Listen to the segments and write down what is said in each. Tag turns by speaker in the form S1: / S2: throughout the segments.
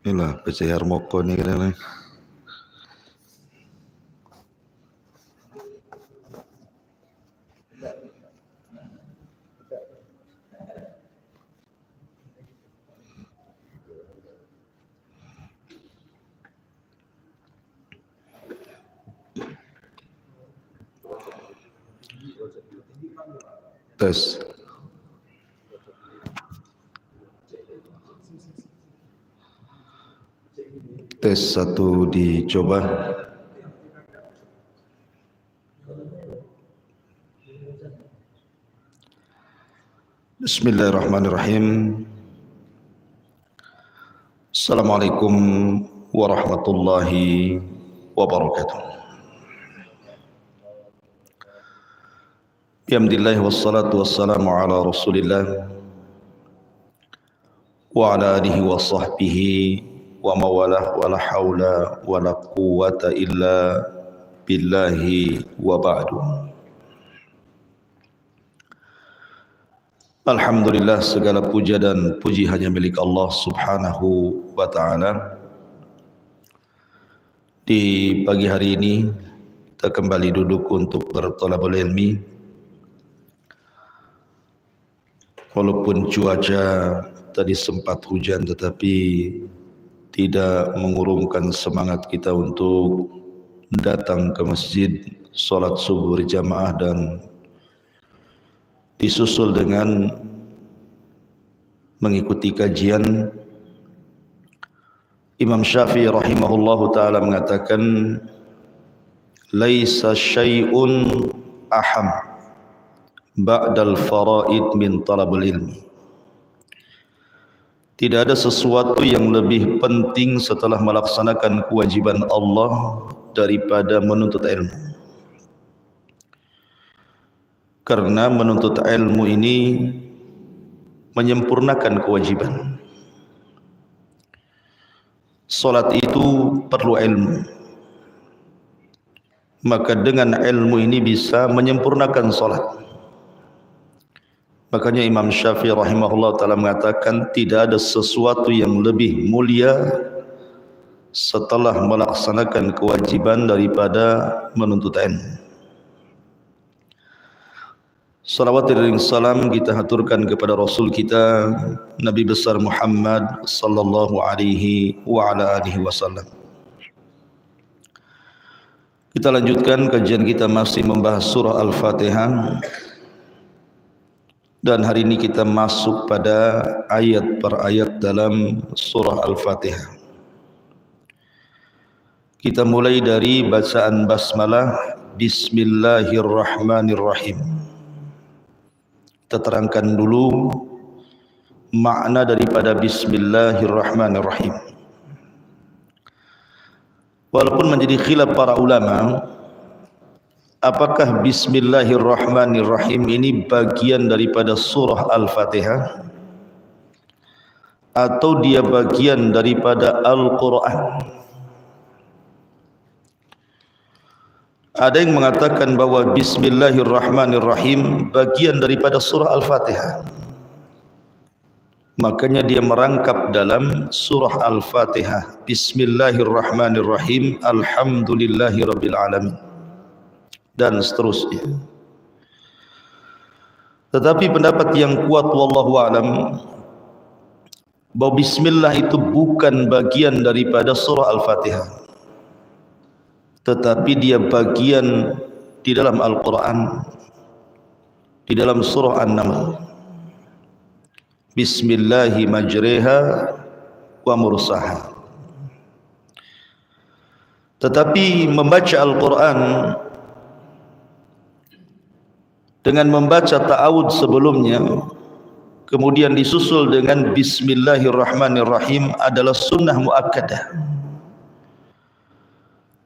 S1: Inilah PCR moko ni kadang-kadang. Tes. Tes satu dicoba. Bismillahirrahmanirrahim. Assalamualaikum warahmatullahi wabarakatuh. Alhamdulillah wassalatu wassalamu ala Rasulillah wa ala alihi wa sahbihi wa mawalah wa la hawla wa la quwwata illa billahi wa ba'du. Alhamdulillah, segala puja dan puji hanya milik Allah Subhanahu wa ta'ala. Di pagi hari ini kita kembali duduk untuk berthalabul ilmi. Walaupun cuaca tadi sempat hujan, tetapi tidak mengurungkan semangat kita untuk datang ke masjid, sholat subuh berjamaah, dan disusul dengan mengikuti kajian. Imam Syafi'i rahimahullahu ta'ala mengatakan, laisa syai'un aham ba'dal faraid min talabul ilmi. Tidak ada sesuatu yang lebih penting setelah melaksanakan kewajiban Allah daripada menuntut ilmu. Karena menuntut ilmu ini menyempurnakan kewajiban. Salat itu perlu ilmu. Maka dengan ilmu ini bisa menyempurnakan salat. Makanya Imam Syafi'i rahimahullah ta'ala mengatakan, tidak ada sesuatu yang lebih mulia setelah melaksanakan kewajiban daripada menuntut ilmu. Salawat dan salam kita haturkan kepada Rasul kita, Nabi besar Muhammad sallallahu alaihi wa ala alihi wasallam. Kita lanjutkan kajian kita, masih membahas surah Al-Fatihah. Dan hari ini kita masuk pada ayat per ayat dalam surah Al-Fatihah. Kita mulai dari bacaan basmalah, Bismillahirrahmanirrahim. Kita terangkan dulu makna daripada Bismillahirrahmanirrahim. Walaupun menjadi khilaf para ulama, apakah Bismillahirrahmanirrahim ini bagian daripada surah Al-Fatihah atau dia bagian daripada Al-Quran? Ada yang mengatakan bahwa Bismillahirrahmanirrahim bagian daripada surah Al-Fatihah. Makanya dia merangkap dalam surah Al-Fatihah, Bismillahirrahmanirrahim, Alhamdulillahirabbil alamin, dan seterusnya. Tetapi pendapat yang kuat wallahu alam bahwa bismillah itu bukan bagian daripada surah Al-Fatihah, tetapi dia bagian di dalam Al-Quran, di dalam surah An-Naml. Bismillahi majriha wa mursaha. Tetapi membaca Al-Quran dengan membaca ta'awud sebelumnya, kemudian disusul dengan Bismillahirrahmanirrahim, adalah sunnah muakkadah.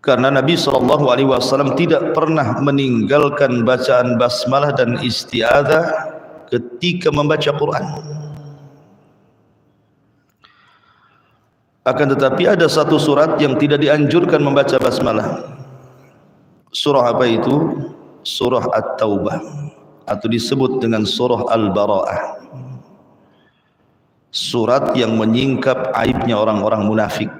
S1: Karena Nabi SAW tidak pernah meninggalkan bacaan basmalah dan isti'adzah ketika membaca Quran. Akan tetapi ada satu surat yang tidak dianjurkan membaca basmalah. Surah apa itu? Surah At-Taubah, atau disebut dengan surah Al-Bara'ah. surat yang menyingkap aibnya orang-orang munafik.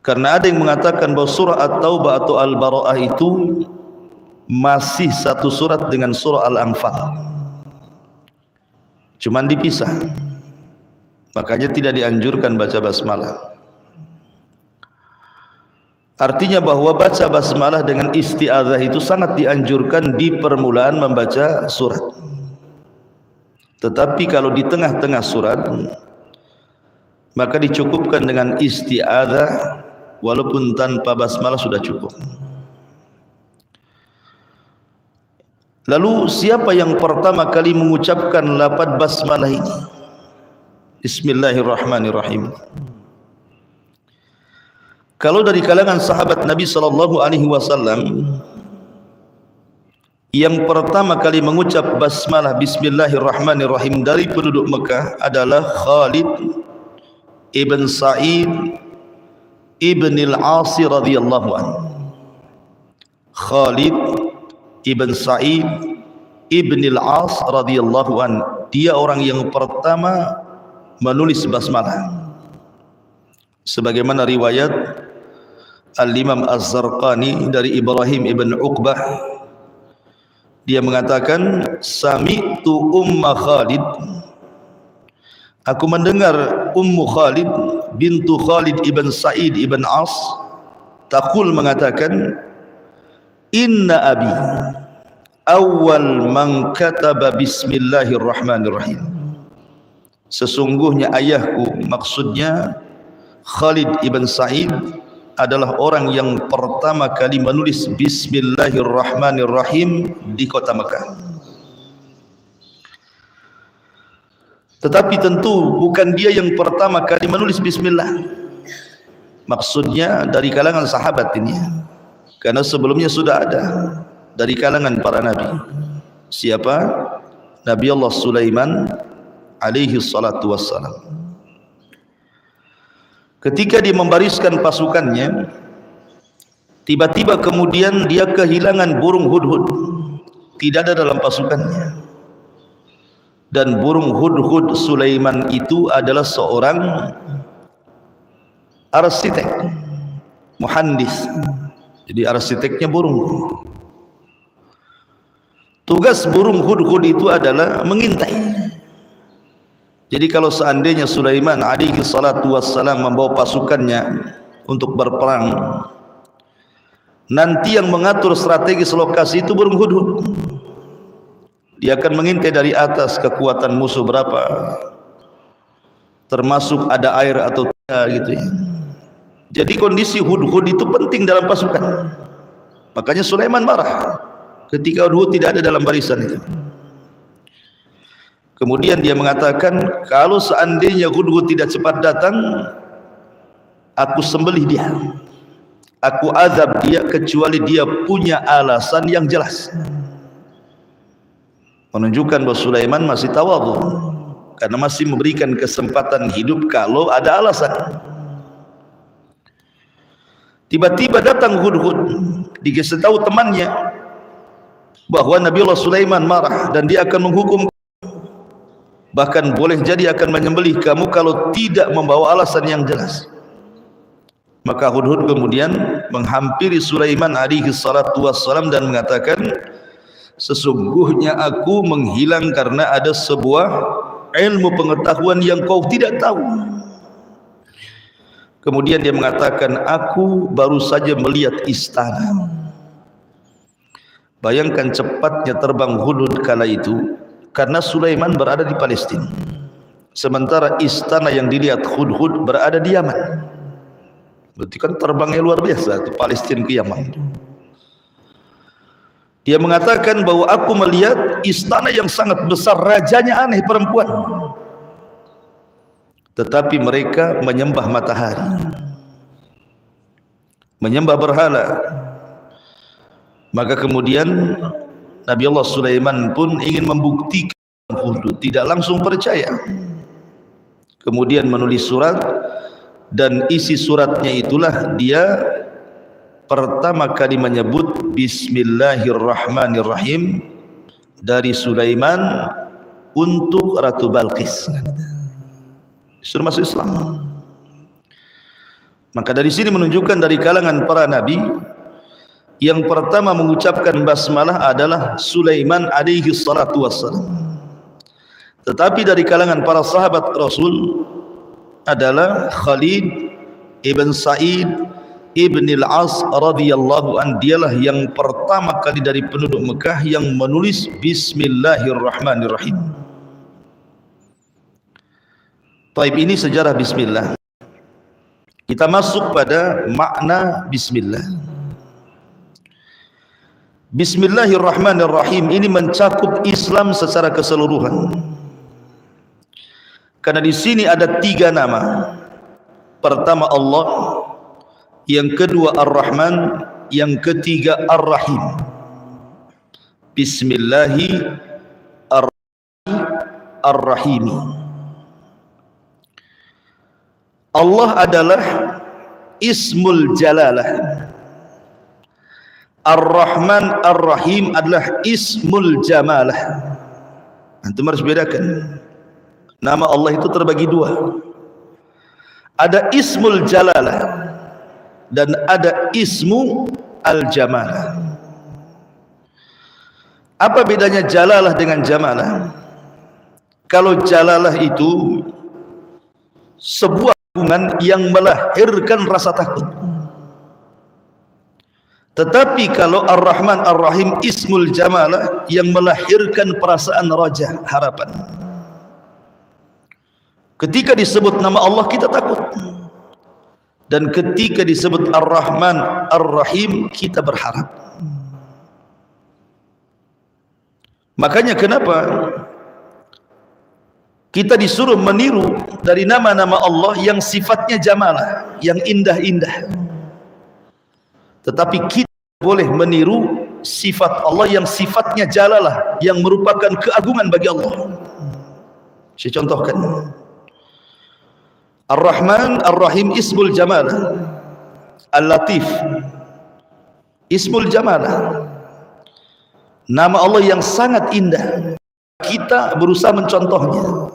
S1: Karena ada yang mengatakan bahawa surah At-Taubah atau Al-Bara'ah itu masih satu surat dengan surah Al-Anfal, cuman dipisah. Makanya tidak dianjurkan baca basmalah. Artinya bahwa baca basmalah dengan isti'adzah itu sangat dianjurkan di permulaan membaca surat. Tetapi kalau di tengah-tengah surat, maka dicukupkan dengan isti'adzah, walaupun tanpa basmalah sudah cukup. Lalu siapa yang pertama kali mengucapkan lafaz basmalah ini? Bismillahirrahmanirrahim. Kalau dari kalangan sahabat Nabi sallallahu alaihi wasallam, yang pertama kali mengucap basmalah Bismillahirrahmanirrahim dari penduduk Mekah adalah Khalid ibn Sa'id ibn al-As radhiyallahu anhu. Khalid ibn Sa'id ibn al-As radhiyallahu anhu, dia orang yang pertama menulis basmalah. Sebagaimana riwayat Al-Imam Az-Zarqani dari Ibrahim ibn Uqbah, dia mengatakan, sami'tu Umma Khalid, aku mendengar Ummu Khalid bintu Khalid ibn Sa'id ibn As taqul, mengatakan, inna abi awal man kataba bismillahirrahmanirrahim, sesungguhnya ayahku, maksudnya Khalid ibn Sa'id, adalah orang yang pertama kali menulis Bismillahirrahmanirrahim di kota Mekah. Tetapi tentu bukan dia yang pertama kali menulis Bismillah, maksudnya dari kalangan sahabat ini, karena sebelumnya sudah ada dari kalangan para nabi. Siapa? Nabi Allah Sulaiman alaihi salatu wassalam. Ketika dia membariskan pasukannya, tiba-tiba kemudian dia kehilangan burung hudhud, tidak ada dalam pasukannya. Dan burung hudhud Sulaiman itu adalah seorang arsitek, muhandis. Jadi arsiteknya burung. Tugas burung hudhud itu adalah mengintai. Jadi kalau seandainya Sulaiman alaihi salatu wassalam membawa pasukannya untuk berperang, nanti yang mengatur strategis lokasi itu burung hudhud. Dia akan mengintai dari atas kekuatan musuh berapa, termasuk ada air atau tidak, gitu ya. Jadi kondisi hudhud itu penting dalam pasukan. Makanya Sulaiman marah ketika hudhud tidak ada dalam barisan itu. Kemudian dia mengatakan, kalau seandainya hudhud tidak cepat datang, aku sembelih dia, aku azab dia, kecuali dia punya alasan yang jelas. Menunjukkan bahwa Sulaiman masih tawadhu, karena masih memberikan kesempatan hidup kalau ada alasan. Tiba-tiba datang hudhud, dikasih tahu temannya bahwa Nabi Allah Sulaiman marah dan dia akan menghukum, bahkan boleh jadi akan menyembelih kamu kalau tidak membawa alasan yang jelas. Maka hudhud kemudian menghampiri Sulaiman alaihi salatu wassalam dan mengatakan, sesungguhnya aku menghilang karena ada sebuah ilmu pengetahuan yang kau tidak tahu. Kemudian dia mengatakan, aku baru saja melihat istana. Bayangkan cepatnya terbang hudhud kala itu, karena Sulaiman berada di Palestina, sementara istana yang dilihat hudhud berada di Yaman. Berarti kan terbangnya luar biasa itu, Palestina ke Yaman. Dia mengatakan bahwa aku melihat istana yang sangat besar, rajanya aneh, perempuan, tetapi mereka menyembah matahari, menyembah berhala. Maka kemudian Nabi Allah Sulaiman pun ingin membuktikan hudhud, tidak langsung percaya. Kemudian menulis surat, dan isi suratnya itulah dia pertama kali menyebut Bismillahirrahmanirrahim dari Sulaiman untuk Ratu Balqis, suruh masuk Islam. Maka dari sini menunjukkan dari kalangan para nabi yang pertama mengucapkan basmalah adalah Sulaiman alaihi salatu wassalam. Tetapi dari kalangan para sahabat Rasul adalah Khalid ibn Sa'id ibn al-As radhiyallahu an. Dialah yang pertama kali dari penduduk Mekah yang menulis Bismillahirrahmanirrahim. Taib, ini sejarah bismillah. Kita masuk pada makna bismillah. Bismillahirrahmanirrahim ini mencakup Islam secara keseluruhan. Karena di sini ada 3 nama. Pertama Allah, yang kedua Ar-Rahman, yang ketiga Ar-Rahim. Bismillahirrahmanirrahim. Allah adalah Ismul Jalalah. Ar-Rahman Ar-Rahim adalah Ismul Jamalah. Antum harus bedakan. Nama Allah itu terbagi 2. Ada Ismul Jalalah dan ada Ismu Al-Jamalah. Apa bedanya Jalalah dengan Jamalah? Kalau Jalalah itu sebuah yang melahirkan rasa takut. Tetapi kalau Ar-Rahman Ar-Rahim Ismul Jamalah yang melahirkan perasaan raja, harapan. Ketika disebut nama Allah kita takut, dan ketika disebut Ar-Rahman Ar-Rahim kita berharap. Makanya kenapa kita disuruh meniru dari nama-nama Allah yang sifatnya jamalah, yang indah-indah. Tetapi kita boleh meniru sifat Allah yang sifatnya jalalah, yang merupakan keagungan bagi Allah. Saya contohkan. Ar-Rahman Ar-Rahim Ismul Jamalah. Al-Latif Ismul Jamalah. Nama Allah yang sangat indah. Kita berusaha mencontohnya.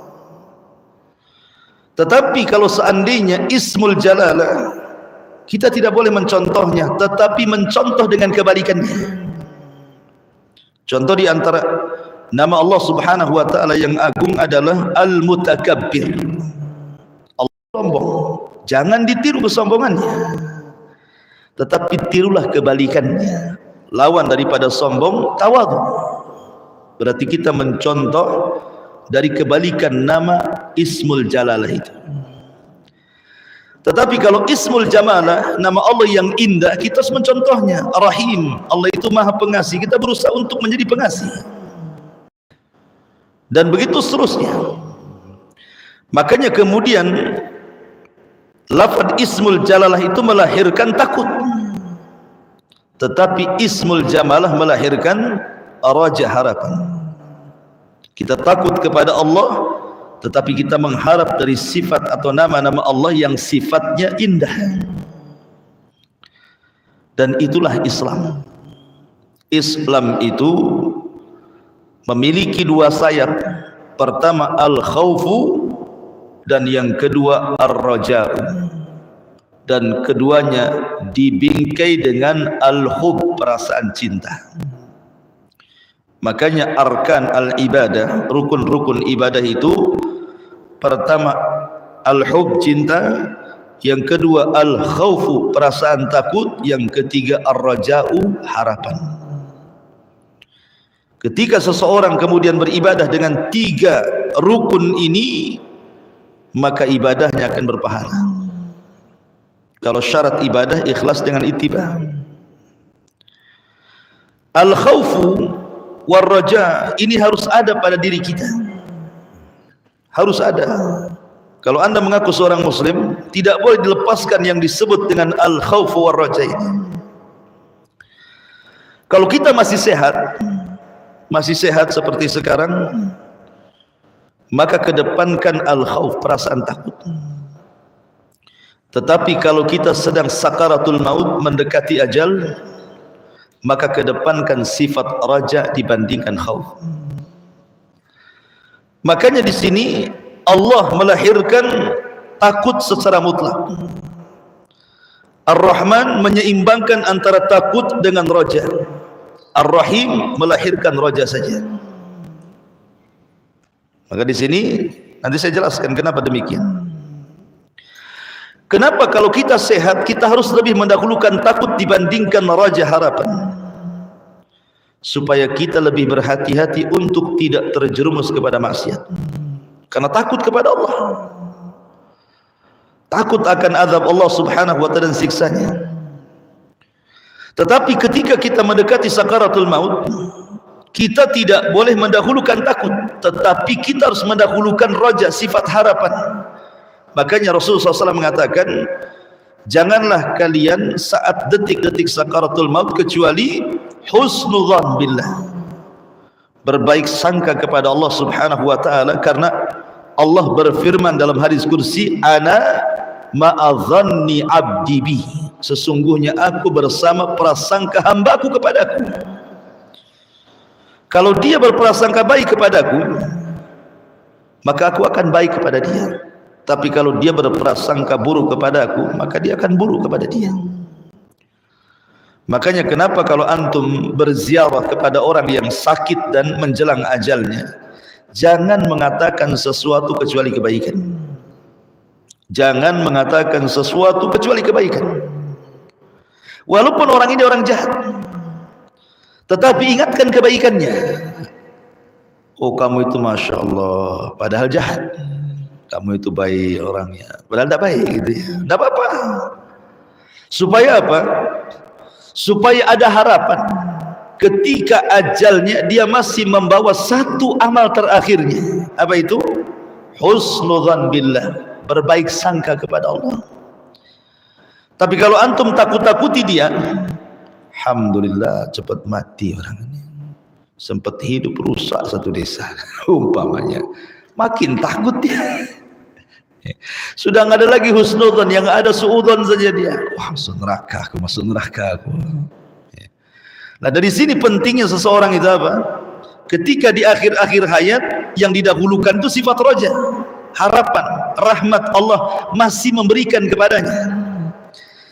S1: Tetapi kalau seandainya Ismul Jalalah, kita tidak boleh mencontohnya, tetapi mencontoh dengan kebalikannya. Contoh di antara nama Allah Subhanahu wa taala yang agung adalah Al-Mutakabbir. Allah sombong. Jangan ditiru kesombongannya, tetapi tirulah kebalikannya. Lawan daripada sombong, tawadhu. Berarti kita mencontoh dari kebalikan nama Ismul Jalalah itu. Tetapi kalau Ismul Jamalah, nama Allah yang indah, kita harus mencontohnya. Rahim, Allah itu Maha Pengasih, kita berusaha untuk menjadi pengasih. Dan begitu seterusnya. Makanya kemudian lafaz Ismul Jalalah itu melahirkan takut. Tetapi Ismul Jamalah melahirkan raja, harapan. Kita takut kepada Allah, tetapi kita mengharap dari sifat atau nama-nama Allah yang sifatnya indah. Dan itulah Islam. Islam itu memiliki 2 sayap. Pertama al-khawfu, dan yang kedua ar-raja'u. Dan keduanya dibingkai dengan al-hub, perasaan cinta. Makanya arkan al-ibadah, rukun-rukun ibadah itu pertama al-hub, cinta, yang kedua al-khawfu, perasaan takut, yang ketiga ar-raja'u, harapan. Ketika seseorang kemudian beribadah dengan 3 rukun ini, maka ibadahnya akan berpahala. Kalau syarat ibadah ikhlas dengan ittiba. Al-khawfu war-raja ini harus ada pada diri kita. Harus ada. Kalau anda mengaku seorang muslim, tidak boleh dilepaskan yang disebut dengan al-khawfu war-raja ini. Kalau kita masih sehat seperti sekarang, maka kedepankan al-khawf, perasaan takut. Tetapi kalau kita sedang sakaratul maut, mendekati ajal, maka kedepankan sifat raja dibandingkan khauf. Makanya di sini Allah melahirkan takut secara mutlak. Ar-Rahman menyeimbangkan antara takut dengan roja. Ar-Rahim melahirkan roja saja. Maka di sini nanti saya jelaskan kenapa demikian. Kenapa kalau kita sehat kita harus lebih mendahulukan takut dibandingkan raja harapan, supaya kita lebih berhati-hati untuk tidak terjerumus kepada maksiat. Karena takut kepada Allah, takut akan azab Allah subhanahu wa ta'ala dan siksanya. Tetapi ketika kita mendekati sakaratul maut, kita tidak boleh mendahulukan takut, tetapi kita harus mendahulukan raja, sifat harapan. Makanya Rasulullah SAW mengatakan, janganlah kalian saat detik-detik sakaratul maut kecuali husnudzan billah, berbaik sangka kepada Allah subhanahu wa ta'ala. Karena Allah berfirman dalam hadis kursi, ana ma'adhanni abdi bi, sesungguhnya aku bersama prasangka hambaku kepadaku. Kalau dia berprasangka baik kepadaku, maka aku akan baik kepada dia. Tapi kalau dia berprasangka buruk kepada aku, maka dia akan buruk kepada dia. Makanya kenapa kalau antum berziarah kepada orang yang sakit dan menjelang ajalnya, jangan mengatakan sesuatu kecuali kebaikan. Jangan mengatakan sesuatu kecuali kebaikan. Walaupun orang ini orang jahat, tetapi ingatkan kebaikannya. Oh, kamu itu Masya Allah, padahal jahat. Kamu itu baik orangnya, padahal tidak baik gitu ya. Tidak apa-apa. Supaya apa? Supaya ada harapan. Ketika ajalnya dia masih membawa satu amal terakhirnya. Apa itu? Husnudzan billah, berbaik sangka kepada Allah. Tapi kalau antum takut-takuti dia, alhamdulillah cepat mati orang ini, sempat hidup rusak satu desa umpamanya, makin takut dia. Sudah nggak ada lagi husnudzan, yang ada suudzon saja dia. Wah, masuk neraka aku, masuk neraka aku. Nah, dari sini pentingnya seseorang itu apa? Ketika di akhir-akhir hayat, yang didahulukan itu sifat roja, harapan, rahmat Allah masih memberikan kepadanya,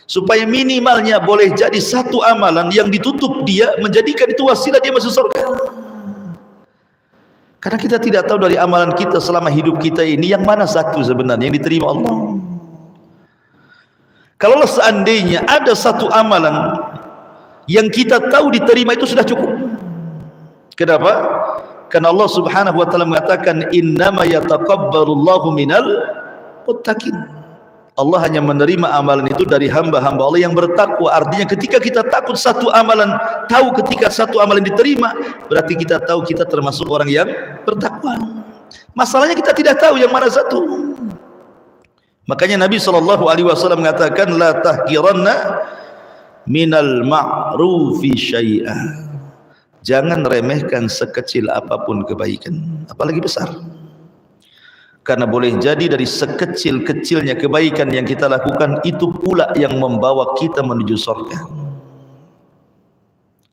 S1: supaya minimalnya boleh jadi satu amalan yang ditutup dia, menjadikan itu wasilah dia masuk surga. Karena kita tidak tahu dari amalan kita selama hidup kita ini yang mana satu sebenarnya yang diterima Allah. Kalau seandainya ada satu amalan yang kita tahu diterima, itu sudah cukup. Kenapa? Karena Allah subhanahu wa ta'ala mengatakan, innama yataqabbalullahu minal muttaqin. Allah hanya menerima amalan itu dari hamba-hamba Allah yang bertakwa. Artinya ketika kita takut satu amalan, tahu ketika satu amalan diterima, berarti kita tahu kita termasuk orang yang bertakwa. Masalahnya kita tidak tahu yang mana satu. Makanya Nabi SAW mengatakan, la tahqiranna minal ma'rufi syai'ah. Jangan remehkan sekecil apapun kebaikan, apalagi besar. Karena boleh jadi dari sekecil-kecilnya kebaikan yang kita lakukan, itu pula yang membawa kita menuju surga.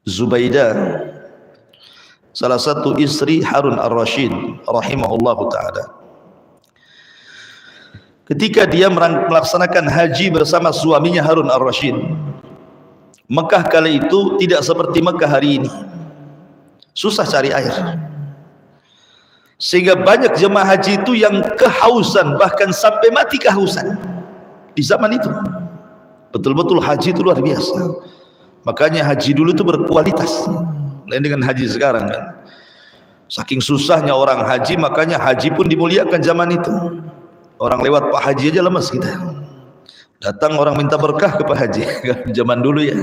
S1: Zubaidah, salah satu istri Harun ar-Rasyid rahimahullahu ta'ala, ketika dia melaksanakan haji bersama suaminya Harun ar-Rasyid, Mekah kala itu tidak seperti Mekah hari ini, susah cari air, sehingga banyak jemaah haji itu yang kehausan, bahkan sampai mati kehausan di zaman itu. Betul-betul haji itu luar biasa. Makanya haji dulu itu berkualitas, lain dengan haji sekarang kan. Saking susahnya orang haji, makanya haji pun dimuliakan zaman itu. Orang lewat Pak Haji aja lemas kita. Datang orang minta berkah ke Pak Haji zaman dulu ya.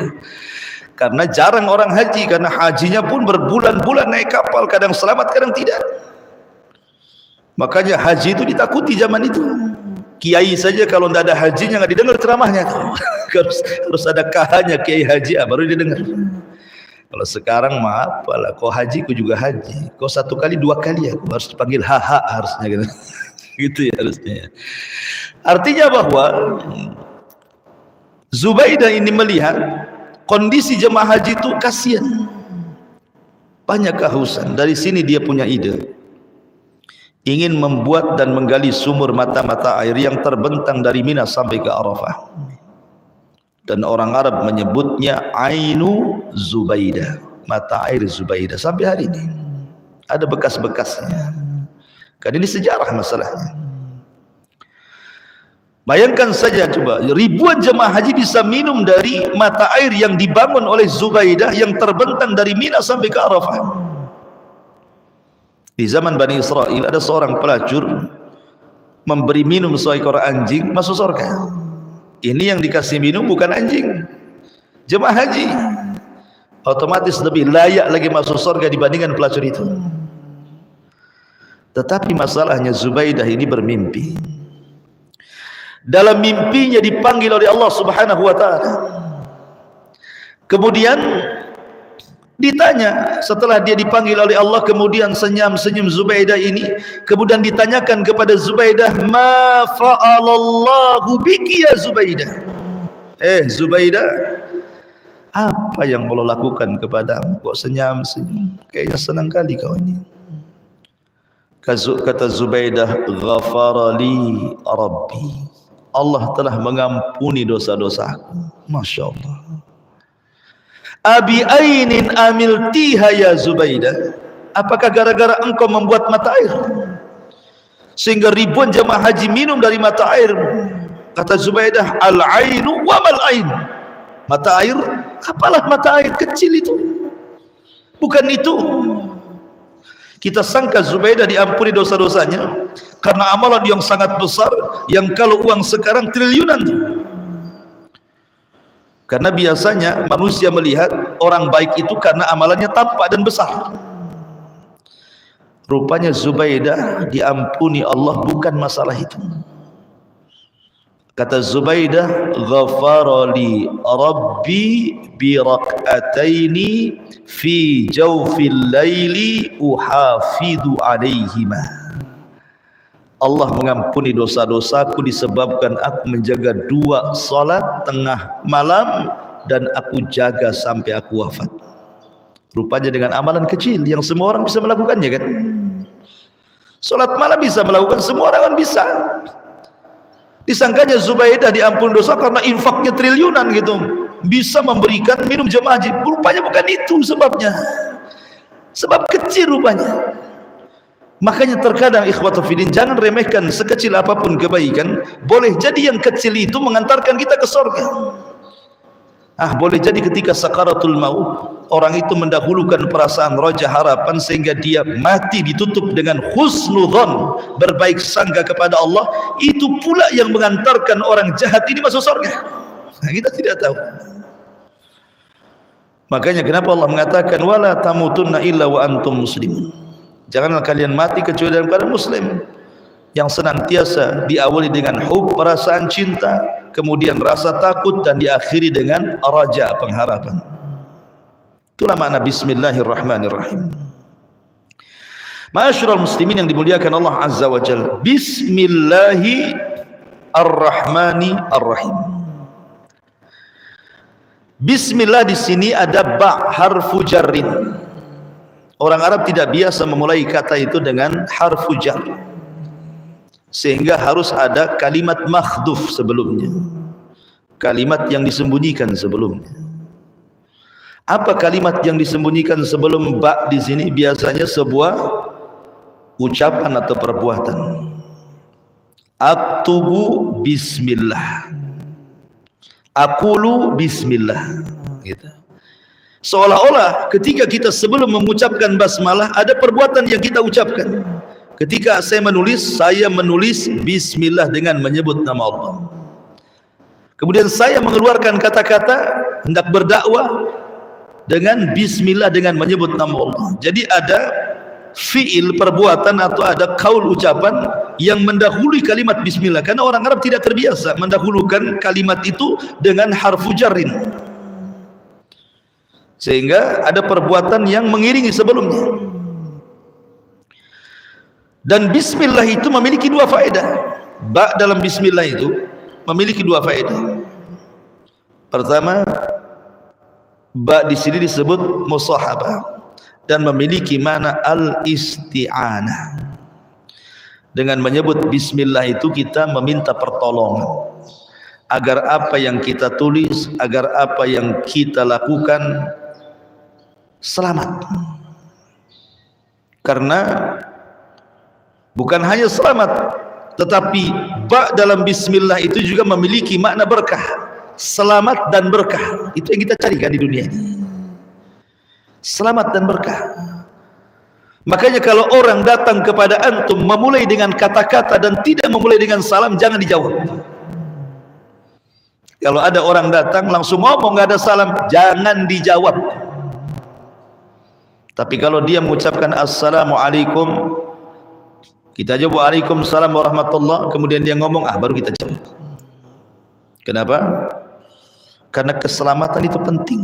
S1: Karena jarang orang haji, karena hajinya pun berbulan-bulan naik kapal, kadang selamat kadang tidak. Makanya haji itu ditakuti zaman itu. Kiai saja kalau tidak ada hajinya nggak didengar ceramahnya. harus ada kahanya kiai haji, baru didengar. Kalau sekarang mah apalah, kau haji ku juga haji, kau satu kali dua kali aku harus dipanggil haha harusnya gitu. Gitu ya harusnya. Artinya bahwa Zubaidah ini melihat kondisi jemaah haji itu kasihan, banyak kehausan. Dari sini dia punya ide. ingin membuat dan menggali sumur mata-mata air yang terbentang dari Mina sampai ke Arafah. Dan orang Arab menyebutnya Ainu Zubaidah, mata air Zubaidah. Sampai hari ini ada bekas-bekasnya. Kan ini sejarah masalahnya. Bayangkan saja coba, ribuan jemaah haji bisa minum dari mata air yang dibangun oleh Zubaidah yang terbentang dari Mina sampai ke Arafah. Di zaman Bani Israel ada seorang pelacur memberi minum seekor anjing, masuk surga. Ini yang dikasih minum bukan anjing, jemaah haji. Otomatis lebih layak lagi masuk surga dibandingkan pelacur itu. Tetapi masalahnya Zubaidah ini bermimpi. Dalam mimpinya dipanggil oleh Allah Subhanahu wa taala. Kemudian ditanya, setelah dia dipanggil oleh Allah, kemudian senyum Zubaidah ini, kemudian ditanyakan kepada Zubaidah, ma fa'alallahu biki ya Zubaidah. Zubaidah, apa yang Allah lakukan kepadamu? Kok senyum? Kayaknya senang kali kau ini. Kata Zubaidah, ghafarali Rabbi, Allah telah mengampuni dosa-dosaku. Masya Allah. Abi ainin amiltiha ya Zubaidah, apakah gara-gara engkau membuat mata air sehingga ribuan jemaah haji minum dari mata air? Kata Zubaidah, al-ainu wa mal ain, mata air, apalah mata air kecil itu, bukan itu. Kita sangka Zubaidah diampuni dosa-dosanya karena amalan yang sangat besar, yang kalau uang sekarang triliunan. Karena biasanya manusia melihat orang baik itu karena amalannya tampak dan besar. Rupanya Zubaidah diampuni Allah bukan masalah itu. Kata Zubaidah, ghafarali Rabbi bi rak'ataini fi jawfil laili uhafidu alaihima. Allah mengampuni dosa-dosaku disebabkan aku menjaga 2 salat tengah malam dan aku jaga sampai aku wafat. Rupanya dengan amalan kecil yang semua orang bisa melakukannya kan. Salat malam bisa melakukan, semua orang kan bisa. Disangkanya Zubaidah diampuni dosa karena infaknya triliunan gitu, bisa memberikan minum jemaah haji. Rupanya bukan itu sebabnya, sebab kecil rupanya. Makanya terkadang ikhwatu fillah, jangan remehkan sekecil apapun kebaikan. Boleh jadi yang kecil itu mengantarkan kita ke surga. Boleh jadi ketika sakaratul maut, orang itu mendahulukan perasaan raja harapan sehingga dia mati ditutup dengan husnudzon, berbaik sangka kepada Allah. Itu pula yang mengantarkan orang jahat ini masuk surga. Kita tidak tahu. Makanya kenapa Allah mengatakan wala tamutunna illa wa antum muslimun. Janganlah kalian mati kecuali dalam keadaan muslim, yang senantiasa diawali dengan hub, perasaan cinta, kemudian rasa takut, dan diakhiri dengan raja, pengharapan. Itulah makna bismillahirrahmanirrahim. Ma'asyiral muslimin yang dimuliakan Allah Azza wa Jalla, bismillahirrahmanirrahim. Bismillah di sini ada ba, harfu jarrin. Orang Arab tidak biasa memulai kata itu dengan harfu jar, sehingga harus ada kalimat makhdhuf sebelumnya, kalimat yang disembunyikan sebelumnya. Apa kalimat yang disembunyikan sebelum ba di sini? Biasanya sebuah ucapan atau perbuatan. Aktubu bismillah, aqulu bismillah, gitu. Seolah-olah ketika kita sebelum mengucapkan basmalah ada perbuatan yang kita ucapkan. Ketika saya menulis bismillah dengan menyebut nama Allah. Kemudian saya mengeluarkan kata-kata hendak berdakwah dengan bismillah, dengan menyebut nama Allah. Jadi ada fiil, perbuatan, atau ada kaul, ucapan yang mendahului kalimat bismillah. Karena orang Arab tidak terbiasa mendahulukan kalimat itu dengan harfu jarrin, sehingga ada perbuatan yang mengiringi sebelumnya. Dan bismillah itu memiliki 2 faedah. Ba dalam bismillah itu memiliki 2 faedah. Pertama, ba di sini disebut musahabah dan memiliki makna al-isti'anah. Dengan menyebut bismillah itu kita meminta pertolongan agar apa yang kita tulis, agar apa yang kita lakukan selamat. Karena bukan hanya selamat, tetapi ba dalam bismillah itu juga memiliki makna berkah, selamat dan berkah. Itu yang kita carikan di dunia ini, selamat dan berkah. Makanya kalau orang datang kepada antum memulai dengan kata-kata dan tidak memulai dengan salam, jangan dijawab. Kalau ada orang datang langsung ngomong nggak ada salam, jangan dijawab. Tapi kalau dia mengucapkan assalamualaikum, kita jawab waalaikumsalam warahmatullah, kemudian dia ngomong baru kita jawab. Kenapa? Karena keselamatan itu penting.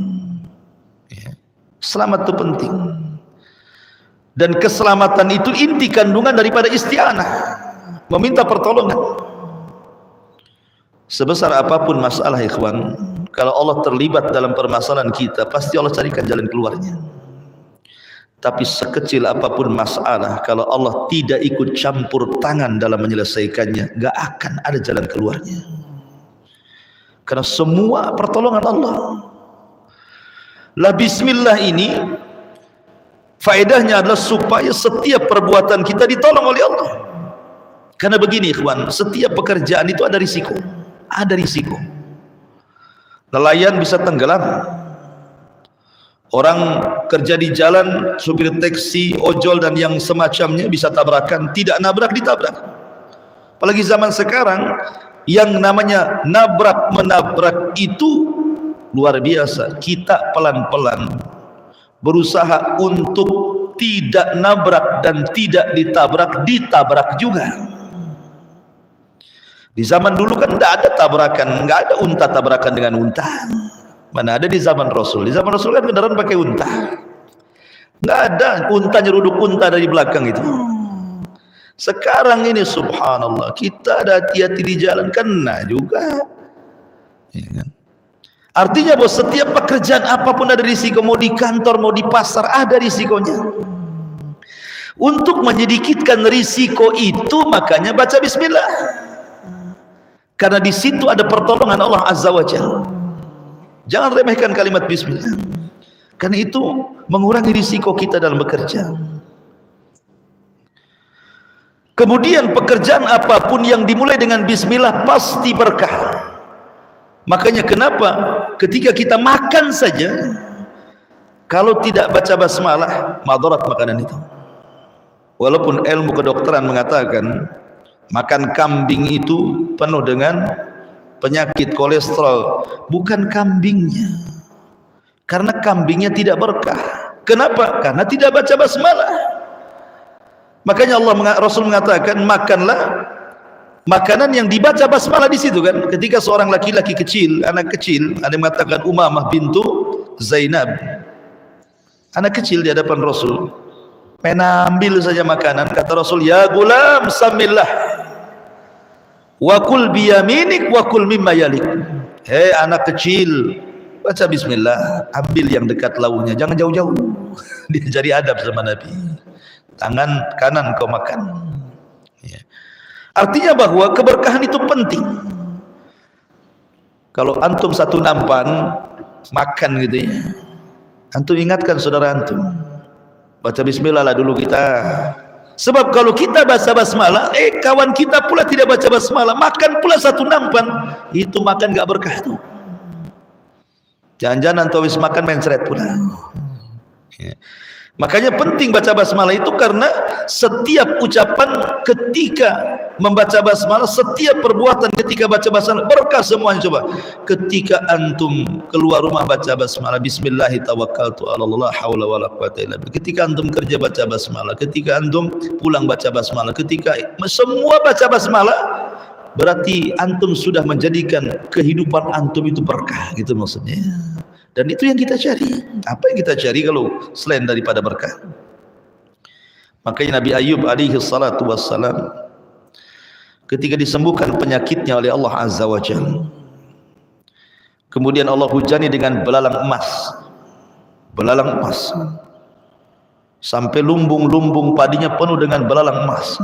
S1: Selamat itu penting. Dan keselamatan itu inti kandungan daripada isti'anah, meminta pertolongan. Sebesar apapun masalah ikhwan, kalau Allah terlibat dalam permasalahan kita, pasti Allah carikan jalan keluarnya. Tapi sekecil apapun masalah, kalau Allah tidak ikut campur tangan dalam menyelesaikannya, gak akan ada jalan keluarnya. Karena semua pertolongan Allah. Lah bismillah ini faedahnya adalah supaya setiap perbuatan kita ditolong oleh Allah. Karena begini ikhwan, setiap pekerjaan itu ada risiko. Ada risiko. Nelayan bisa tenggelam. Orang kerja di jalan, supir taksi, ojol dan yang semacamnya bisa tabrakan, tidak nabrak ditabrak. Apalagi zaman sekarang yang namanya nabrak menabrak itu luar biasa. Kita pelan-pelan berusaha untuk tidak nabrak dan tidak ditabrak, ditabrak juga. Di zaman dulu kan tidak ada tabrakan, nggak ada unta tabrakan dengan unta. Mana ada di zaman Rasul? Di zaman Rasul kan kendaraan pakai unta. Nggak ada unta nyeruduk unta dari belakang itu. Sekarang ini subhanallah, kita ada hati-hati di jalan kena juga. Ya kan? Artinya bahwa setiap pekerjaan apapun ada risiko, mau di kantor, mau di pasar, ada risikonya. Untuk menyedikitkan risiko itu, makanya baca bismillah. Karena di situ ada pertolongan Allah Azza wa Jalla. Jangan remehkan kalimat bismillah. Karena itu mengurangi risiko kita dalam bekerja. Kemudian pekerjaan apapun yang dimulai dengan bismillah pasti berkah. Makanya kenapa ketika kita makan saja, kalau tidak baca basmalah, madarat makanan itu. Walaupun ilmu kedokteran mengatakan makan kambing itu penuh dengan penyakit kolesterol, bukan kambingnya. Karena kambingnya tidak berkah. Kenapa? Karena tidak baca basmalah. Makanya Rasul mengatakan makanlah makanan yang dibaca basmalah di situ kan. Ketika seorang laki-laki kecil, anak kecil, ada yang mengatakan Umamah bintu Zainab, anak kecil di hadapan Rasul, menambil saja makanan, kata Rasul, ya gulam samillah wa kul biyaminik wa kul mimma yalik. Hei anak kecil, baca bismillah, ambil yang dekat launya, jangan jauh-jauh. Dia jadi adab sama Nabi. Tangan kanan kau makan. Ya. Artinya bahwa keberkahan itu penting. Kalau antum satu nampan makan gitu ya, antum ingatkan saudara antum, baca bismillah lah dulu kita. Sebab kalau kita baca basmalah, kawan kita pula tidak baca basmalah, makan pula satu nampan, itu makan gak berkah tuh. Jangan-jangan antum habis makan mencret pula. Ya. Makanya penting baca basmalah itu, karena setiap ucapan ketika membaca basmalah, setiap perbuatan ketika baca basmalah berkah semuanya. Coba ketika antum keluar rumah baca basmalah, bismillahi tawakkaltu 'alallah haula wala quwata illa billah. Ketika antum kerja baca basmalah, ketika antum pulang baca basmalah, ketika semua baca basmalah, berarti antum sudah menjadikan kehidupan antum itu berkah, gitu maksudnya. Dan itu yang kita cari. Apa yang kita cari kalau selain daripada berkah? Makanya Nabi Ayub alaihi salatu wassalam ketika disembuhkan penyakitnya oleh Allah Azza wa Jalla, kemudian Allah hujani dengan belalang emas. Belalang emas. Sampai lumbung-lumbung padinya penuh dengan belalang emas.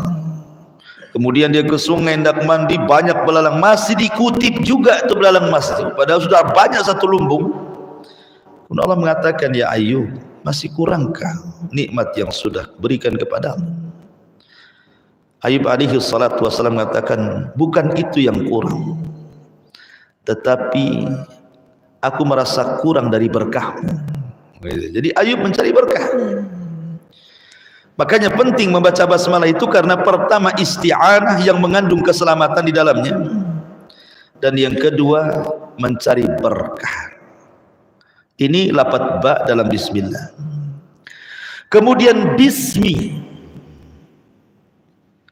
S1: Kemudian dia ke sungai hendak mandi, banyak belalang, masih dikutip juga itu belalang emas itu, padahal sudah banyak satu lumbung. Kemudian Allah mengatakan, ya Ayub, masih kurangkah nikmat yang sudah berikan kepadamu? Ayub alaihi salatu wassalam mengatakan, bukan itu yang kurang, tetapi aku merasa kurang dari berkahmu. Jadi Ayub mencari berkah. Makanya penting membaca basmalah itu, karena pertama isti'anah yang mengandung keselamatan di dalamnya, dan yang kedua mencari berkah. Ini lafaz ba dalam bismillah. Kemudian bismi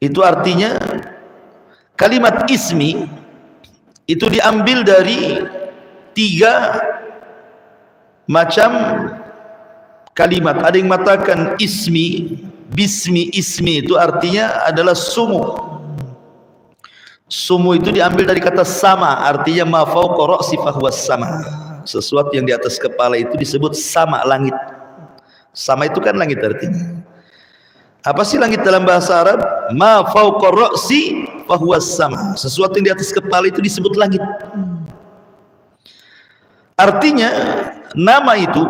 S1: itu artinya, kalimat ismi itu diambil dari 3 macam kalimat. Ada yang mengatakan ismi, bismi, ismi itu artinya adalah sumu. Sumu itu diambil dari kata sama, artinya ma fawqa ra'si fahuwas sama. Sesuatu yang di atas kepala itu disebut sama, langit. Sama itu kan langit artinya. Apa sih langit dalam bahasa Arab? Ma fawqa ra'si fahuwas sama. Sesuatu yang di atas kepala itu disebut langit. Artinya nama itu,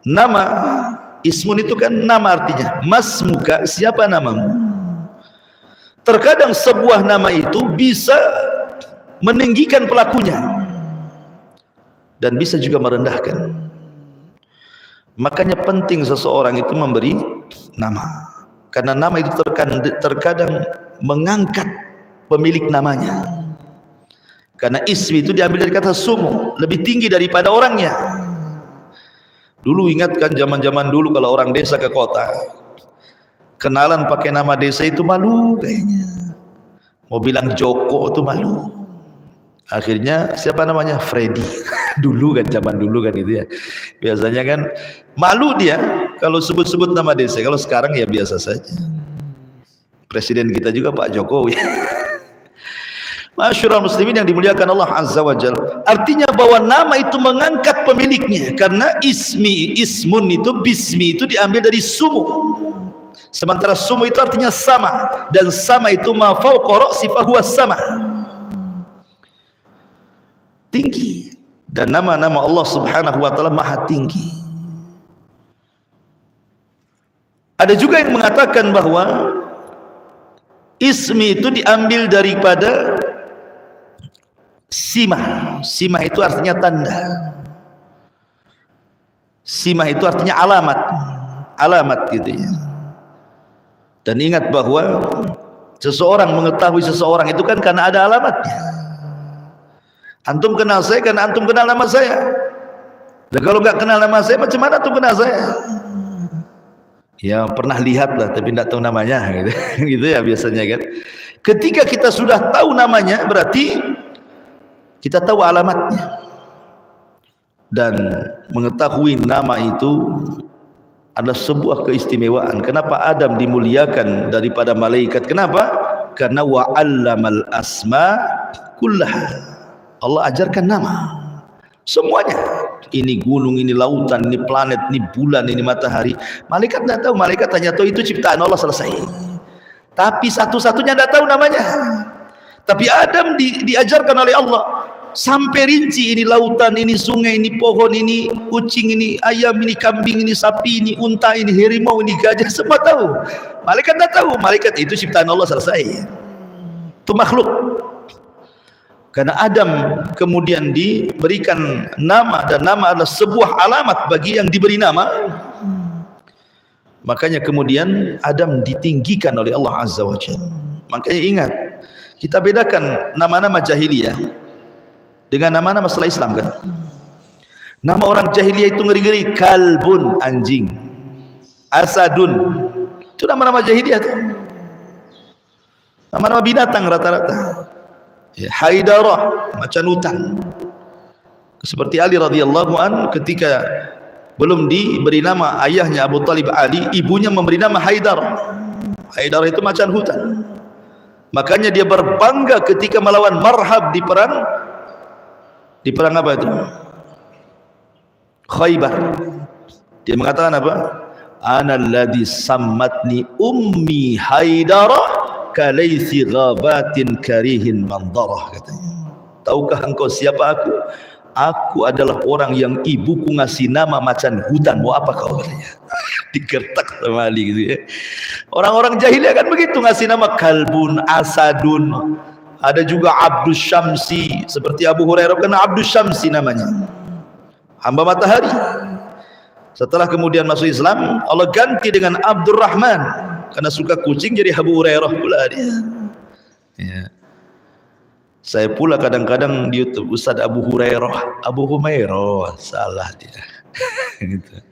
S1: nama ismun itu kan nama artinya. Masmuka, siapa namamu? Terkadang sebuah nama itu bisa meninggikan pelakunya dan bisa juga merendahkan. Makanya penting seseorang itu memberi nama, karena nama itu terkadang mengangkat pemilik namanya. Karena ismi itu diambil dari kata sumu, lebih tinggi daripada orangnya. Dulu ingatkan zaman-zaman dulu kalau orang desa ke kota, kenalan pakai nama desa itu malu kayaknya. Mau bilang Joko itu malu. Akhirnya siapa namanya? Freddy. Dulu kan, zaman dulu kan itu ya. Biasanya kan malu dia kalau sebut-sebut nama desa. Kalau sekarang ya biasa saja. Presiden kita juga Pak Jokowi. Masyurul muslimin yang dimuliakan Allah Azza wa Jalla. Artinya bahwa nama itu mengangkat pemiliknya, karena ismun itu, bismi itu diambil dari sumu. Sementara sumu itu artinya sama, dan sama itu ma fawqa ra'si fahuwas sama, tinggi. Dan nama-nama Allah Subhanahu wa taala maha tinggi. Ada juga yang mengatakan bahwa ismi itu diambil daripada simah. Simah itu artinya tanda. Simah itu artinya alamat. Alamat gitu ya. Dan ingat bahwa seseorang mengetahui seseorang itu kan karena ada alamatnya. Antum kenal saya karena antum kenal nama saya. Dan kalau nggak kenal nama saya, macam mana antum kenal saya? Ya pernah lihat lah, tapi tidak tahu namanya gitu. Gitu ya biasanya kan. Ketika kita sudah tahu namanya, berarti kita tahu alamatnya. Dan mengetahui nama itu adalah sebuah keistimewaan. Kenapa Adam dimuliakan daripada malaikat? Kenapa? Karena wa'allamal asma kullaha. Allah ajarkan nama semuanya. Ini gunung, ini lautan, ini planet, ini bulan, ini matahari. Malaikat tidak tahu. Malaikat hanya tahu itu ciptaan Allah, selesai. Tapi satu-satunya tidak tahu namanya. Tapi Adam diajarkan oleh Allah sampai rinci, ini lautan, ini sungai, ini pohon, ini kucing, ini ayam, ini kambing, ini sapi, ini unta, ini harimau, ini gajah, semua tahu. Malaikat tidak tahu. Malaikat itu ciptaan Allah, selesai. Itu makhluk. Karena Adam kemudian diberikan nama, dan nama adalah sebuah alamat bagi yang diberi nama. Makanya kemudian Adam ditinggikan oleh Allah Azza wa Jalla. Makanya ingat, kita bedakan nama-nama jahiliyah dengan nama-nama setelah Islam kan. Nama orang jahiliyah itu ngeri-ngeri. Kalbun, anjing. Asadun, itu nama-nama jahiliyah tuh. Nama-nama binatang rata-rata. Ya, Haidarah, macan hutan. Seperti Ali radhiyallahu an, ketika belum diberi nama ayahnya Abu Talib Ali, ibunya memberi nama Haidarah. Haidarah itu macan hutan. Makanya dia berbangga ketika melawan Marhab di perang apa itu? Khaybar. Dia mengatakan apa? Ana alladhi sammatni ummi Haidarah kalaisi ghabatin karihin mandarah, katanya. Tahukah engkau siapa aku? Aku adalah orang yang ibuku ngasih nama macan hutan. Mau apa kau, katanya. Digertak sama Ali gitu ya. Orang-orang jahiliyah kan begitu, ngasih nama kalbun, asadun. Ada juga Abdus Syamsi, seperti Abu Hurairah kena Abdus Syamsi namanya, hamba matahari. Setelah kemudian masuk Islam, Allah ganti dengan Abdurrahman, karena suka kucing jadi Abu Hurairah pula dia. Ya. Saya pula kadang-kadang di YouTube Ustaz Abu Hurairah, Abu Humairah, salah dia. Gitu.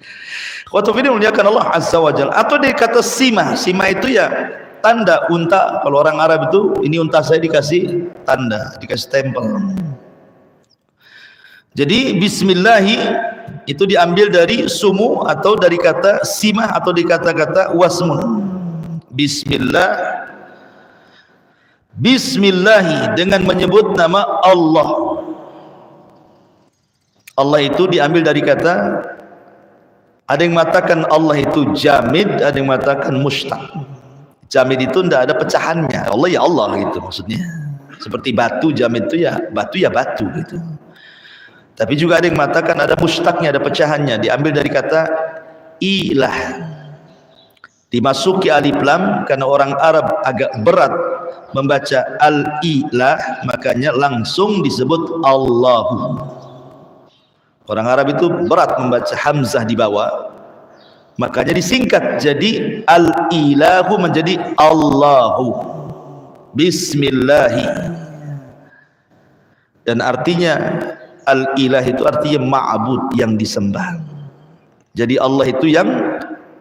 S1: Khotbah ini muliakan Allah Azza wa Jalla. Atau dia kata sima, sima itu ya tanda unta. Kalau orang Arab itu, ini unta saya dikasih tanda, dikasih stempel. Jadi bismillahi itu diambil dari sumu atau dari kata simah atau di kata-kata wasmun. Bismillah, bismillahi dengan menyebut nama Allah. Allah itu diambil dari kata, ada yang mengatakan Allah itu jamid, ada yang mengatakan mustaq. Jamid itu tidak ada pecahannya. Allah ya Allah gitu maksudnya. Seperti batu, jamid itu ya batu gitu. Tapi juga ada yang mengatakan ada mustaqnya, ada pecahannya, diambil dari kata ilah. Dimasuki alif lam karena orang Arab agak berat membaca al-ilah, makanya langsung disebut Allahu. Orang Arab itu berat membaca hamzah di bawah, makanya disingkat jadi al-ilahu menjadi Allahu. Bismillahi. Dan artinya al-ilah itu artinya ma'bud, yang disembah. Jadi Allah itu yang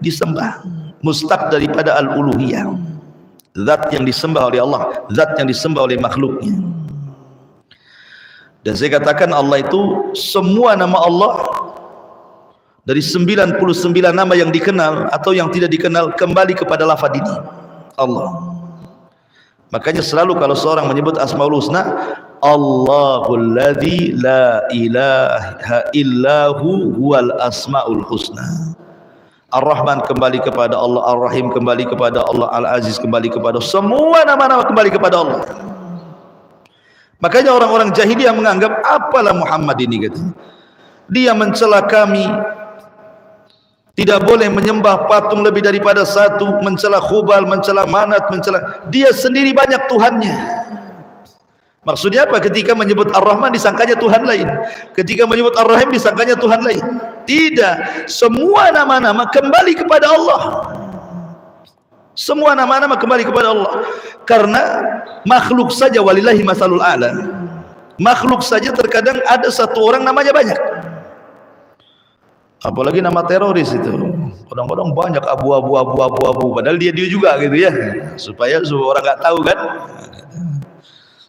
S1: disembah, mustaq daripada al-uluhiyah, zat yang disembah oleh Allah, zat yang disembah oleh makhluknya. Dan saya katakan Allah itu semua nama Allah dari 99 nama yang dikenal atau yang tidak dikenal kembali kepada lafaz ini Allah. Makanya selalu kalau seorang menyebut Asmaul Husna, Allahul ladzi la ilaha illahu huwal asmaul husna. Ar-Rahman kembali kepada Allah, Ar-Rahim kembali kepada Allah, Al-Aziz kembali kepada Allah. Semua nama-nama kembali kepada Allah. Makanya orang-orang jahiliyah menganggap apalah Muhammad ini, katanya. Dia mencela kami, tidak boleh menyembah patung lebih daripada satu, mencela Khubal, mencela Manat, mencela dia sendiri banyak Tuhannya. Maksudnya apa? Ketika menyebut Ar-Rahman disangkanya Tuhan lain, ketika menyebut Ar-Rahim disangkanya Tuhan lain. Tidak, semua nama-nama kembali kepada Allah. Semua nama-nama kembali kepada Allah. Karena makhluk saja walillahi masalul a'la. Makhluk saja terkadang ada satu orang namanya banyak. Apalagi nama teroris itu. Kadang-kadang banyak abu. Padahal dia juga gitu ya. Supaya orang nggak tahu kan.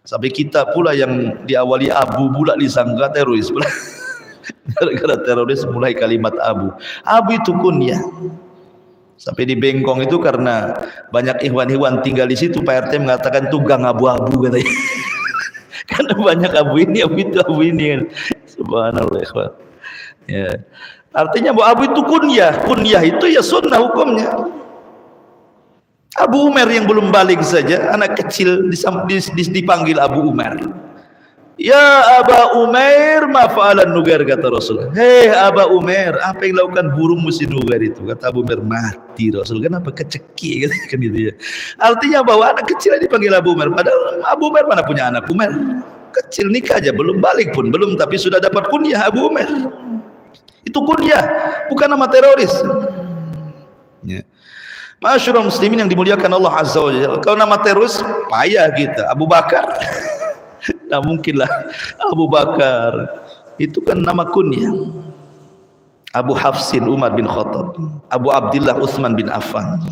S1: Sampai kita pula yang diawali abu pula disangka teroris pula. Gara-gara teroris mulai kalimat abu. Abu itu kunyah. Sampai di Bengkong itu karena banyak ikhwan-ikhwan tinggal di situ, Pak RT mengatakan tunggang abu-abu katanya. Karena banyak abu ini kan. Subhanallah ikhwan. Ya. Artinya bahwa abu itu kunyah. Kunyah itu ya sunnah hukumnya. Abu Umar yang belum balik saja, anak kecil dipanggil Abu Umar. Ya Aba Umair ma fa'alan nugar, kata Rasul. Hei Aba Umair, apa yang lakukan burung musi nugar itu? Kata Abu Umair, mati Rasul. Kenapa keceki kan gitu ya. Artinya bahwa anak kecil dipanggil Abu Umair, padahal Abu Umair mana punya anak Umar? Kecil nikah aja, belum balik pun, belum, tapi sudah dapat kunyah Abu Umair. Itu kunyah, bukan nama teroris. Ya. Masyarul muslimin yang dimuliakan Allah Azza wa Jalla. Kalau nama teroris payah kita, Abu Bakar. Nah mungkinlah Abu Bakar itu kan nama kunyah. Abu Hafsin Umar bin Khattab, Abu Abdillah Utsman bin Affan,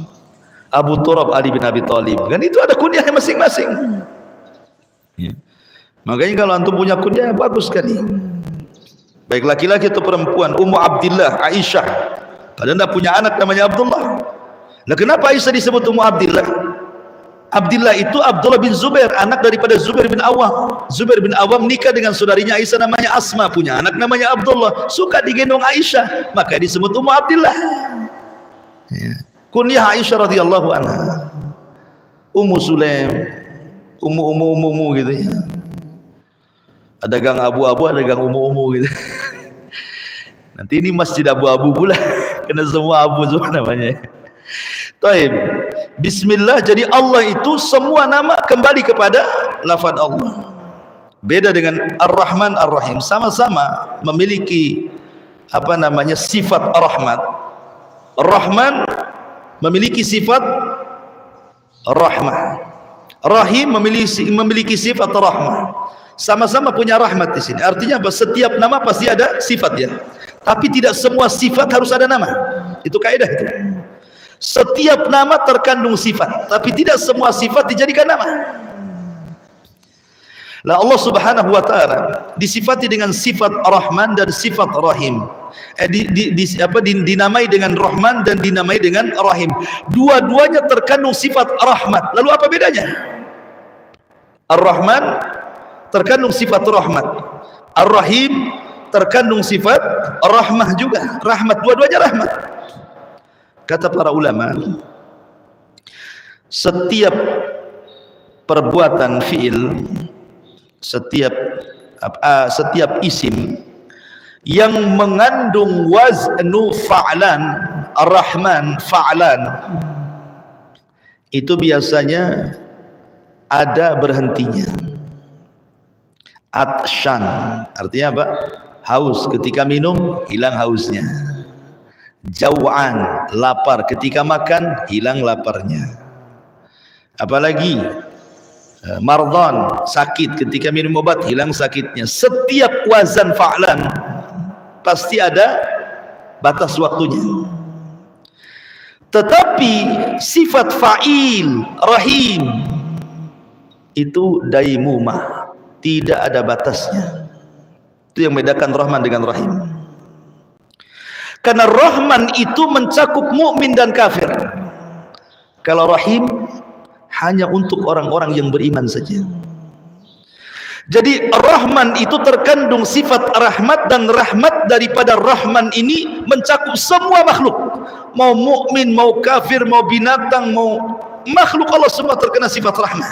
S1: Abu Turab Ali bin Abi Thalib, kan itu ada kunyahnya masing-masing. Ya. Makanya kalau antum punya kunyah bagus sekali, baik laki-laki atau perempuan. Ummu Abdillah Aisyah, padahal tidak punya anak namanya Abdullah. Nah kenapa Aisyah disebut Ummu Abdillah? Abdillah itu Abdullah bin Zubair, anak daripada Zubair bin Awam. Zubair bin Awam nikah dengan saudarinya Aisyah namanya Asma, punya anak namanya Abdullah, suka digendong Aisyah, maka disebut Ummu Abdillah. Ya. Kunyah Aisyah radhiyallahu anha. Ummu Sulaim, ummu gitu ya. Ada gang abu-abu, ada gang ummu gitu. Nanti ini masjid abu-abu pula, kena semua abu semua namanya. Taib. Bismillah, jadi Allah itu semua nama kembali kepada lafaz Allah. Beda dengan Ar-Rahman Ar-Rahim, sama-sama memiliki sifat rahmat. Ar-Rahman memiliki sifat rahmah. Rahim memiliki sifat rahmah. Sama-sama punya rahmat di sini. Artinya apa? Setiap nama pasti ada sifat ya. Tapi tidak semua sifat harus ada nama. Itu kaidah itu. Setiap nama terkandung sifat, tapi tidak semua sifat dijadikan nama. Lah Allah Subhanahu wa taala disifati dengan sifat Rahman dan sifat Rahim. Dinamai dengan Rahman dan dinamai dengan Rahim. Dua-duanya terkandung sifat rahmat. Lalu apa bedanya? Ar-Rahman terkandung sifat rahmat. Ar-Rahim terkandung sifat rahmah juga. Rahmat, dua-duanya rahmat. Kata para ulama, setiap perbuatan fi'il, setiap isim yang mengandung waznu fa'lan, ar-Rahman fa'lan, itu biasanya ada berhentinya. Atshan artinya apa? Haus, ketika minum hilang hausnya. Jau'an, lapar, ketika makan hilang laparnya. Apalagi mardhan, sakit, ketika minum obat hilang sakitnya. Setiap wazan fa'lan pasti ada batas waktunya. Tetapi sifat fa'il, rahim itu daimumah, tidak ada batasnya. Itu yang membedakan Rahman dengan Rahim. Karena Rahman itu mencakup mukmin dan kafir. Kalau Rahim hanya untuk orang-orang yang beriman saja. Jadi Rahman itu terkandung sifat rahmat, dan rahmat daripada Rahman ini mencakup semua makhluk. Mau mukmin, mau kafir, mau binatang, mau makhluk Allah semua terkena sifat rahmat.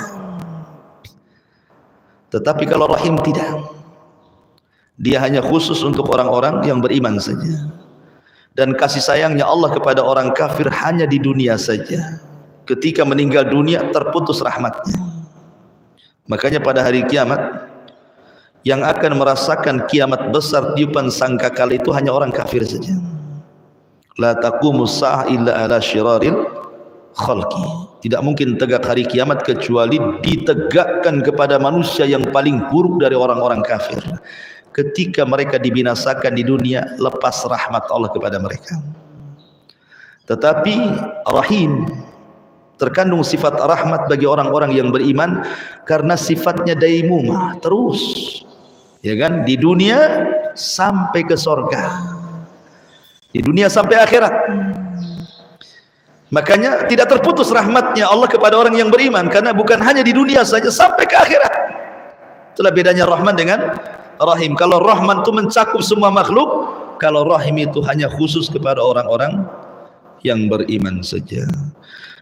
S1: Tetapi kalau Rahim tidak, dia hanya khusus untuk orang-orang yang beriman saja. Dan kasih sayangnya Allah kepada orang kafir hanya di dunia saja. Ketika meninggal dunia terputus rahmatnya. Makanya pada hari kiamat, yang akan merasakan kiamat besar tiupan sangkakala itu hanya orang kafir saja. La taqumus sa'ah illa ala syiraril khalqi. Tidak mungkin tegak hari kiamat kecuali ditegakkan kepada manusia yang paling buruk dari orang-orang kafir. Ketika mereka dibinasakan di dunia, lepas rahmat Allah kepada mereka. Tetapi Rahim terkandung sifat rahmat bagi orang-orang yang beriman, karena sifatnya daimumah, terus, ya kan, di dunia sampai ke surga, di dunia sampai akhirat. Makanya tidak terputus rahmatnya Allah kepada orang yang beriman, karena bukan hanya di dunia saja, sampai ke akhirat. Itulah bedanya Rahman dengan Rahim. Kalau Rahman itu mencakup semua makhluk, kalau Rahim itu hanya khusus kepada orang-orang yang beriman saja.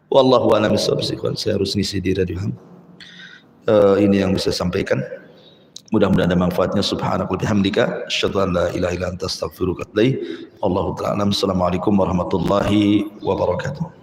S1: Wallahu a'lam bishawab. Saya harus ngisi di radio. Ini yang bisa sampaikan. Mudah-mudahan ada manfaatnya. Subhanaka wa bihamdika asyhadu an la ilaha illa anta astaghfiruka wa atubu ilaik. Allahu ta'ala. Assalamualaikum warahmatullahi wabarakatuh.